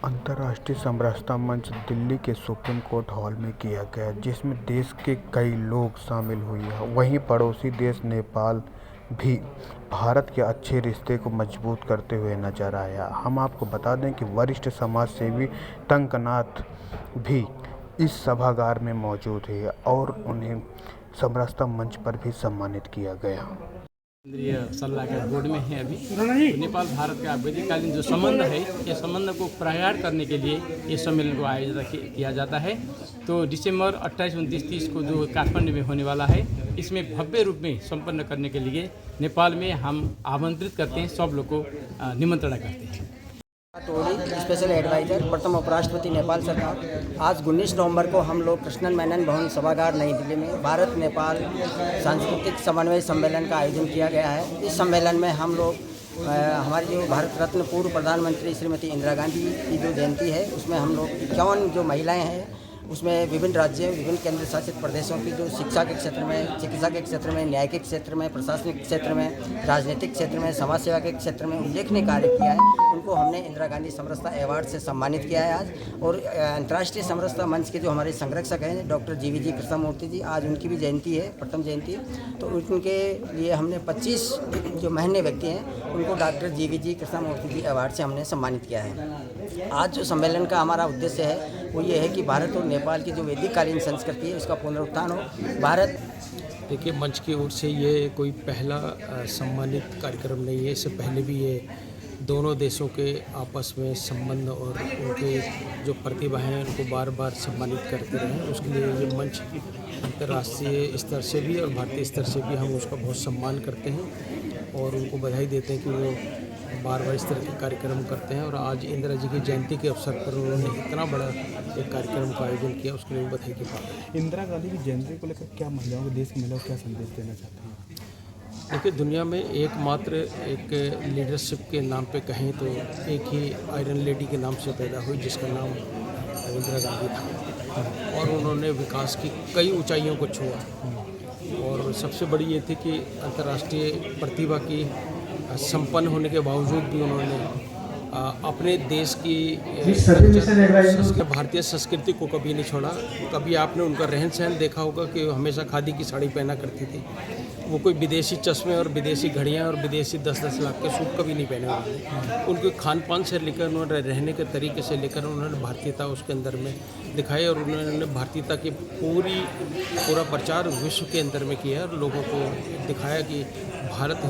अंतर्राष्ट्रीय समरसता मंच दिल्ली के सुप्रीम कोर्ट हॉल में किया गया, जिसमें देश के कई लोग शामिल हुए। वहीं पड़ोसी देश नेपाल भी भारत के अच्छे रिश्ते को मजबूत करते हुए नजर आया। हम आपको बता दें कि वरिष्ठ समाज सेवी टंकनाथ भी इस सभागार में मौजूद है और उन्हें समरसता मंच पर भी सम्मानित किया गया। केंद्रीय सलाहकार बोर्ड में है अभी। तो नेपाल भारत का वैदिककालीन जो संबंध है, ये संबंध को प्रगाढ़ करने के लिए ये सम्मेलन को आयोजित किया जाता है। तो दिसंबर 28, 29, 30 को जो काठमांडू में होने वाला है, इसमें भव्य रूप में संपन्न करने के लिए नेपाल में हम आमंत्रित करते हैं, सब लोग को निमंत्रण करते हैं। टोडी स्पेशल एडवाइजर प्रथम उपराष्ट्रपति नेपाल सरकार। आज 19 नवंबर को हम लोग कृष्णन मेनन भवन सभागार नई दिल्ली में भारत नेपाल सांस्कृतिक समन्वय सम्मेलन का आयोजन किया गया है। इस सम्मेलन में हम लोग हमारी जो भारत रत्न पूर्व प्रधानमंत्री श्रीमती इंदिरा गांधी की जो जयंती है, उसमें हम लोग 51 जो महिलाएं हैं, उसमें विभिन्न राज्यों, विभिन्न केंद्र शासित प्रदेशों की जो शिक्षा के क्षेत्र में, चिकित्सा के क्षेत्र में, न्याय के क्षेत्र में, प्रशासनिक क्षेत्र में, राजनीतिक क्षेत्र में, समाज सेवा के क्षेत्र में उल्लेखनीय कार्य किया है, उनको हमने इंदिरा गांधी समरसता अवार्ड से सम्मानित किया है आज। और अंतर्राष्ट्रीय समरसता मंच के जो हमारे संरक्षक हैं डॉक्टर जीवीजी कृष्णमूर्ति जी, आज उनकी भी जयंती है, प्रथम जयंती। तो उनके लिए हमने 25 जो महनीय व्यक्ति हैं, उनको डॉक्टर जीवीजी कृष्णमूर्ति जी अवार्ड से हमने सम्मानित किया है। आज जो सम्मेलन का हमारा उद्देश्य है वो ये है कि भारत और नेपाल की जो वैदिककालीन संस्कृति है, उसका पुनरुत्थान हो। भारत देखिए, मंच की ओर से ये कोई पहला सम्मानित कार्यक्रम नहीं है। इससे पहले भी ये दोनों देशों के आपस में संबंध और उनके जो प्रतिभा हैं उनको बार बार सम्मानित करते रहे। उसके लिए ये मंच अंतर्राष्ट्रीय स्तर से भी और भारतीय स्तर से भी हम उसका बहुत सम्मान करते हैं और उनको बधाई देते हैं कि वो बार बार इस तरह के कार्यक्रम करते हैं। और आज इंदिरा जी की जयंती के अवसर पर उन्होंने इतना बड़ा एक कार्यक्रम का आयोजन किया, उसके लिए बधाई की बात है। इंदिरा गांधी की जयंती को लेकर क्या महिलाओं को, देश की महिलाओं को क्या संदेश देना चाहते हैं? देखिए, दुनिया में एकमात्र एक लीडरशिप के नाम पे कहें तो एक ही आयरन लेडी के नाम से पैदा हुई, जिसका नाम इंदिरा गांधी था। और उन्होंने विकास की कई ऊंचाइयों को छुआ और सबसे बड़ी ये थी कि अंतर्राष्ट्रीय प्रतिभा की संपन्न होने के बावजूद भी उन्होंने अपने देश की भारतीय संस्कृति को कभी नहीं छोड़ा। कभी आपने उनका रहन सहन देखा होगा कि हमेशा खादी की साड़ी पहना करती थी। वो कोई विदेशी चश्मे और विदेशी घड़ियां और विदेशी 10-10 लाख के सूट कभी नहीं पहने उन्होंने। उनके खान पान से लेकर उन्होंने रहने के तरीके से लेकर उन्होंने भारतीयता उसके अंदर में दिखाई और उन्होंने भारतीयता की पूरा प्रचार विश्व के अंदर में किया और लोगों को दिखाया कि भारत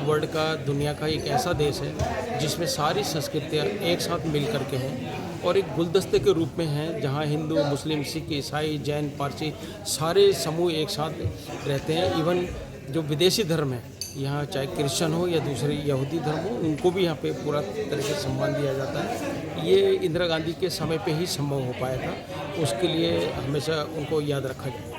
वर्ल्ड का, दुनिया का एक ऐसा देश है जिसमें सारी संस्कृतियाँ एक साथ मिल करके हैं और एक गुलदस्ते के रूप में हैं, जहाँ हिंदू, मुस्लिम, सिख, ईसाई, जैन, पारसी सारे समूह एक साथ रहते हैं। इवन जो विदेशी धर्म है यहाँ, चाहे क्रिश्चियन हो या दूसरे यहूदी धर्म हो, उनको भी यहाँ पे पूरा तरह से सम्मान दिया जाता है। ये इंदिरा गांधी के समय पे ही संभव हो पाया था, उसके लिए हमेशा उनको याद रखा जाएगा।